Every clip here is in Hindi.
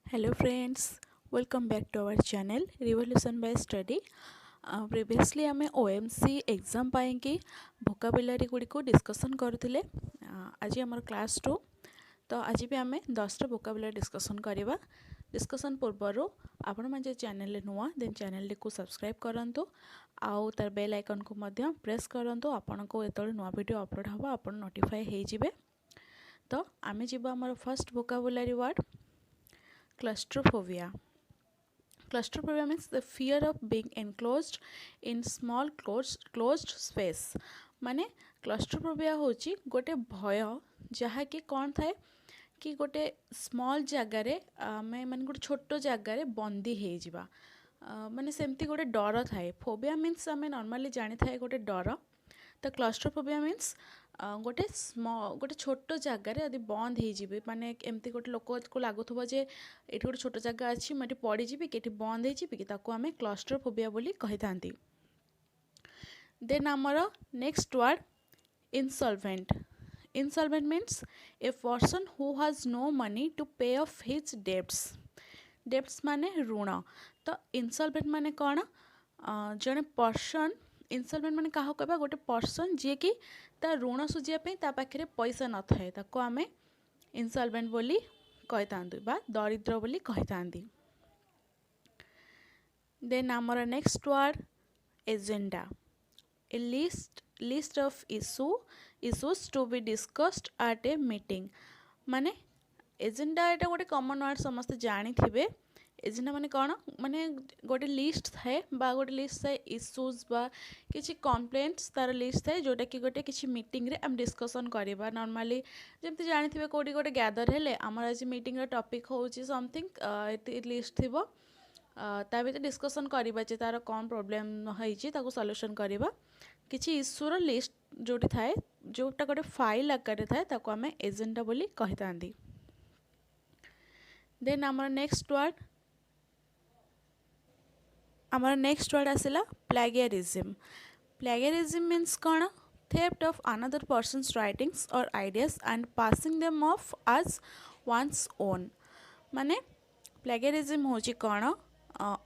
Hello friends, welcome back to our channel Revolution by Study. Previously आम OMC एग्जाम पाई भोकाबुलारी गुड़ी को डिस्कसन करुले आज आम क्लास 2 तो आज भी आम 10टा भोकाबुलारी डिस्कसन करवा डिस्कसन पूर्वर आपण मैंने चैनल नुआ देन चैनल को सब्सक्राइब करंतु आउ तार बेल आइकन को मध्य प्रेस करंतु आपन को एतले नुआ वीडियो अपलोड हबो आपन नोटिफाई हे जिवे। तो आमे जिबा हमर first vocabulary word claustrophobia. Claustrophobia means the fear of being enclosed in small closed space. माने claustrophobia होची गोटे भय जहा कि कौन थाए कि गोटे स्मॉल जगार आमे माने गोटे छोटो जगार बंदी हे जिबा माने सेमती गोटे डर थाए। फोबिया मीन्स आमे नॉर्मली जानी थाए गोटे डर। तो क्लस्ट्रोफोबिया मीन्स गोटे छोट जगार यदि बंद हो माने एमती गोटे लोक को लगुव जे ये गोटे छोट जगह अच्छी मुझे पड़जी कि बंद हो आम क्लस्ट्रोफोबिया बोली कही था। देन आमर next word insolvent. Insolvent means a person who has no money to pay off his debts. Debts माने ऋण। तो इंसॉल्वेंट माने कौन जड़े पर्सन इंसॉल्वेंट माने क्या कहबा गोटे पर्सन जी कि ता ऋण सुझापी ता पाखे पैसा न थाए ताको आमे इंसॉल्वेंट बोली कही था बा दरिद्र बोली कही था। देन आमर next word agenda. A list of issues to be discussed at a meeting. माने एजेंडा एटा गोटे कॉमन वर्ड समस्त जानी थिबे। एजेंडा माने कौन माने गोटे लिस्ट थाए बा गोटे लिस्ट थाए इश्यूज बा किसी कम्प्लेन्ट्स तार लिस्ट थाए जोटा कि गोटे किसी मीटिंग रे हम डिस्कसन करवा नॉर्मली जमती जानी थिबे कोडी गोटे गैदर हेले हमर आज मीटिंग रे टॉपिक होची समथिंग लिस्ट थिबो ता भीतर डिस्कसन करवा जे तार कौन प्रोब्लेम होईची ताको सॉल्यूशन करवा किसी इश्यूर लिस्ट जोटी थाए जोटा गोटे फाइल आकार थाए ताको आमे एजेंडा बोली कही था। देन आमर नेक्स्ट वर्ड आसला प्लागियरिज्म। प्लागियरिज्म मीन्स कौन theft of another person's writings और ideas and passing them off as one's own. माने प्लागियरिज्म होची कौन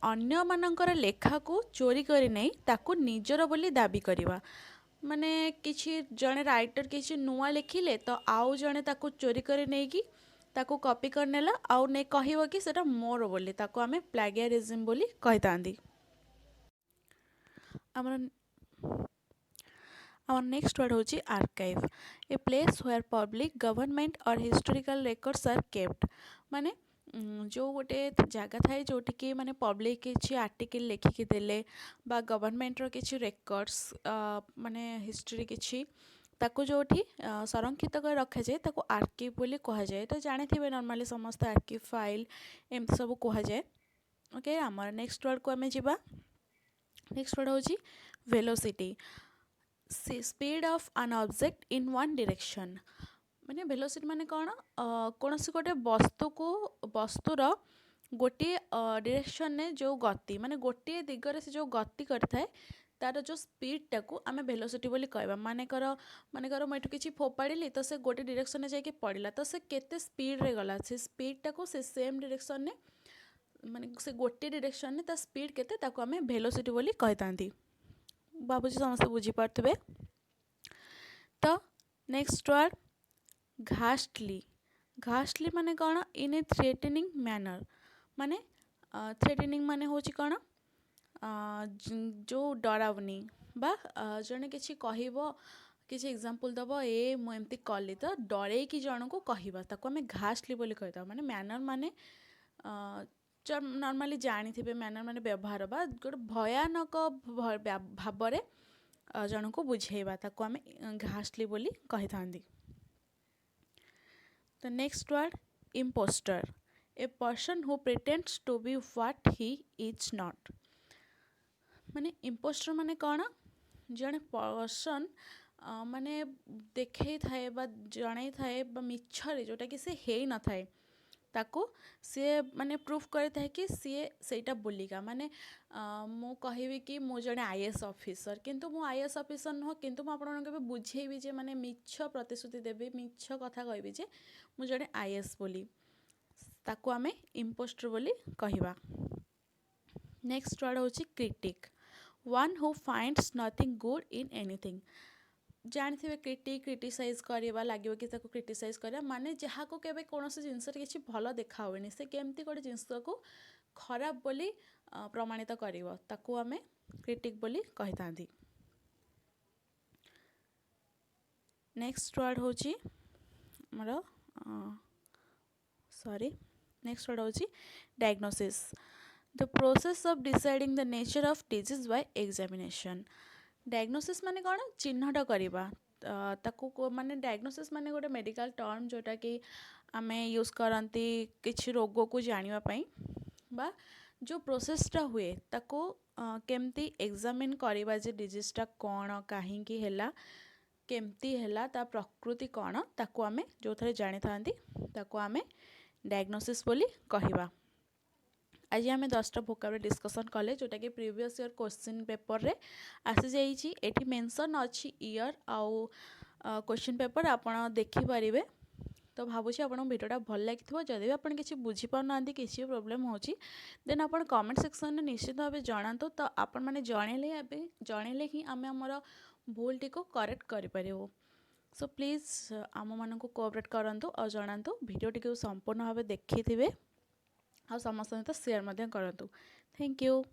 अन्य मानकर लेखा को चोरी करी नहीं ताकू निजर बोली दाबी करवा। माने किछि जड़े राइटर किछि नुआ लिखिले तो आउ जड़े ताकू चोरी करे नहीं कि ताकू कॉपी करनेला आउ नहीं कहबो कि सेटा मोर बोली ताकू आमे प्लागियरिज्म बोली कही तांदी। Our next word होची archive. A place where public government or historical records are kept. माने जो गोटे जगह थाए जोटि कि माने पब्लिक किसी आर्टिकल लिखिकी देले बा गवर्नमेंट रो किसी रेकर्ड्स माने हिस्ट्री किसी ताकू जोठी संरक्षित कर रखा जाए ताकू आर्काइव बोली कहा जाए। तो जानी थिबे नॉर्मली समस्त आर्काइव फाइल एमती सब कहा जाए। ओके आमर नेक्स्ट वर्ड को आमे जिबा। नेक्स्ट वर्ड होची velocity. Speed of an object in one direction. माने वेलोसिटी माने कौन कौन सी गोटे वस्तुर गोटे डायरेक्शन ने जो गति माने गोटे दिगरे से जो गति करता है तार जो स्पीड टाकू आमे वेलोसिटी बोली कहबा। मानेकर मुझे किसी फोपाड़ी तो से गोटे डायरेक्शन में जाके पड़ला तो से केते स्पीड रे गला से स्पीड टाकू से सेम डायरेक्शन ने माने से गोटे डायरेक्शन ने ता स्पीड केते ताकू आमे वेलोसिटी बोली कही तांती। बाबूजी समस्त बुझी पार्थिबे। तो नेक्स्ट वर्ड घास्टली। घास्टली माने कौन इन ए थ्रेटनिंग मैनर। माने थ्रेटनिंग माने होची कौन जो डरावनी बा जने किसी कहबो किसी एग्जांपल दबो ए मु एमती कली तो डरे कि जन को कहबा ताको हमें घास्टली बोली कहता। माने मैनर माने नॉर्मली जानी थिबे मैनर माने व्यवहार बा गोटे भयानक भाव जन को बुझेबा ताको आमे घास्टली बोली कही थांदी। तो next word impostor. A person who pretends to be what he is not. माने इम्पोस्टर माने कौन जड़े पर्सन माने देखे थाए बा जड़े थाए बा मिछरे जोटा कि से हे न थाए ताको सी माने प्रूफ करे था कि सी सेटा बोलिका। माने मु कहबी कि मु जड़े आईएएस ऑफिसर किंतु मु आईएएस ऑफिसर नुह किंतु मु आपन बुझेबी जे माने मिछ प्रतिश्रुति देबी मिछ कथा कहबी जे मु जड़े आईएएस बोली ताकू आमे इम्पोस्टर बोली कहिबा। नेक्स्ट वर्ड होची critic, one who finds nothing good in anything. जानते क्रिटिक क्रिटिसाइज करवा लगे कि क्रिटिसाइज करा माने जहाँ को केबे कौनसी जिनस किसी भल देखा हुए से केमती गोटे जिनस को खराब बोली प्रमाणित करिवो ताकू आमे क्रिटिक बोली कहि थांती। नेक्स्ट वर्ड होची हमर नेक्स्ट वर्ड होची diagnosis, the process of deciding the nature of disease bye examination. Diagnosis माने कौन चिन्हट करवा ताकू माने डायग्नोसिस माने गोटे मेडिकल टर्म जोटा कि आमे यूज करती किसी रोग को जानिबा पई बा जो प्रोसेसटा हुए ताकू केमती एग्जामिन करवा जे डिजीजटा कौन कहीं हैला केमती हैला ता प्रकृति कौन ताकू आमे जो थरे जानी थांती ताकू आमे डायग्नोसिस बोली कहिबा। आज आम 10टा भोकाबुलरी डिस्कसन कले जोटा कि प्रीवियस ईयर क्वेश्चन पेपर रे आसी जाइए। एठी मेंशन अच्छी ईयर आउ क्वेश्चन पेपर आपण देखि पारिबे। तो भावुँ आपन भिडियोटा भल लगी जदि भी आपन किसी बुझी पाना किसी प्रोब्लेम होची देन आपन कमेंट सेक्शन में निश्चित भाव जनातु। तो आपण मैंने जनइले ही आम आमर भूलटी को करेक्ट करें। सो प्लीज आम मानक कोऑपरेट करंतु और जनातु भिडियोटी को संपूर्ण भाव देखि थे और समस्त सहित शेयर करंतु। Thank you.